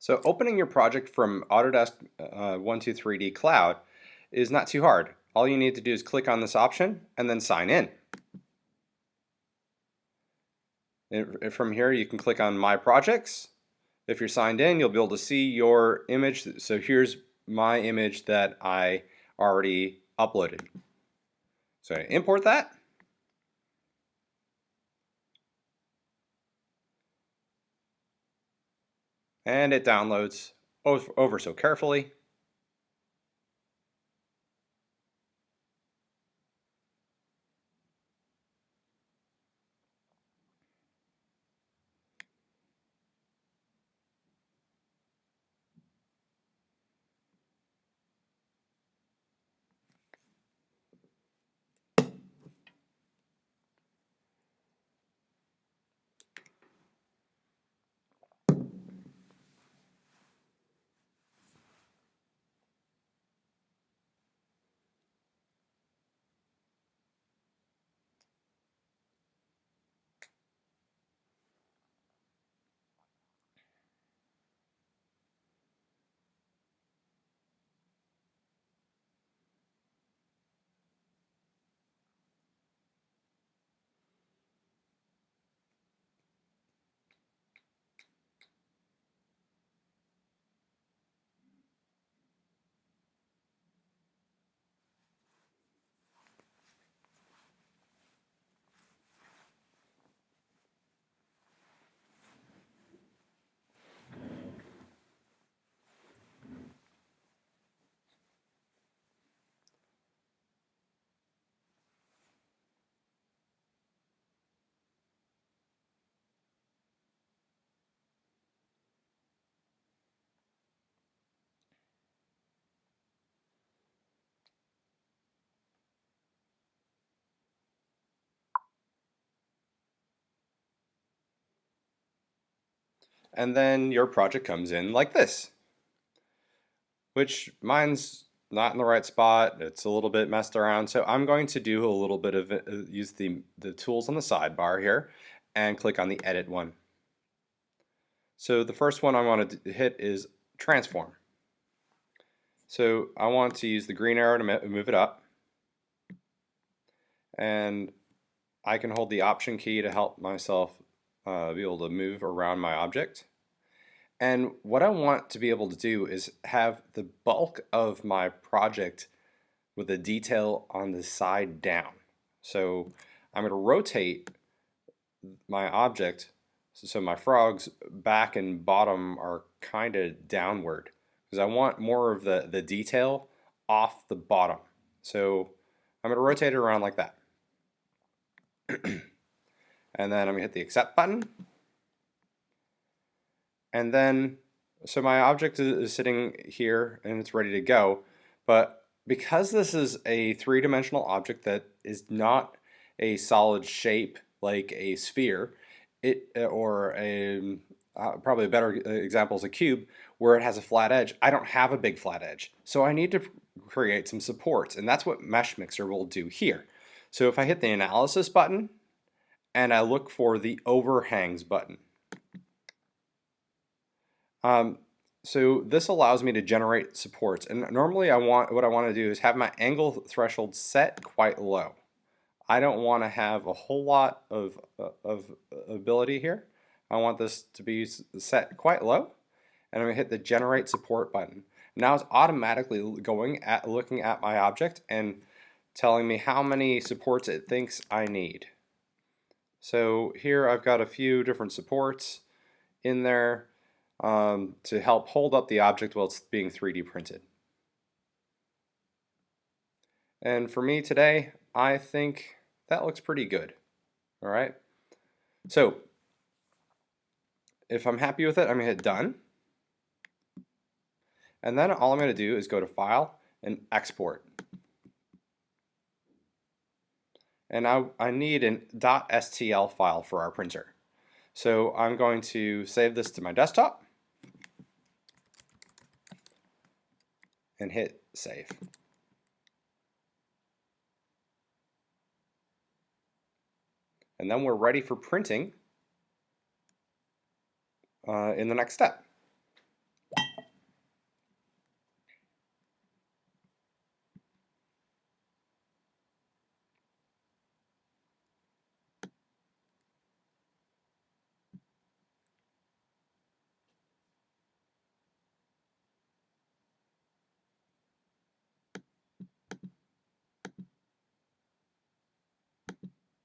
So opening your project from Autodesk 123D Cloud is not too hard. All you need to do is click on this option and then sign in. And from here you can click on My Projects. If you're signed in, you'll be able to see your image. So here's my image that I already uploaded. So I import that. And it downloads over so carefully. And then your project comes in like this, which mine's not in the right spot. It's a little bit messed around. So I'm going to do a little bit of use the tools on the sidebar here and click on the edit one. So the first one I want to hit is transform. So I want to use the green arrow to move it up. And I can hold the option key to help myself be able to move around my object. And what I want to be able to do is have the bulk of my project with the detail on the side down. So I'm going to rotate my object so my frogs back and bottom are kind of downward because I want more of the detail off the bottom. So I'm going to rotate it around like that. And then I'm going to hit the accept button. And then, so my object is sitting here and it's ready to go. But because this is a three-dimensional object that is not a solid shape like a sphere, or a probably a better example is a cube where it has a flat edge. I don't have a big flat edge, so I need to create some supports, and that's what Meshmixer will do here. So if I hit the analysis button and I look for the overhangs button, so this allows me to generate supports, and normally what I want to do is have my angle threshold set quite low. I don't want to have a whole lot of ability here. I want this to be set quite low, and I'm going to hit the generate support button. Now it's automatically looking at my object and telling me how many supports it thinks I need. So here I've got a few different supports in there to help hold up the object while it's being 3D printed. And for me today, I think that looks pretty good. All right. So if I'm happy with it, I'm going to hit done. And then all I'm going to do is go to File and Export. And I need an .stl file for our printer. So I'm going to save this to my desktop and hit save. And then we're ready for printing in the next step.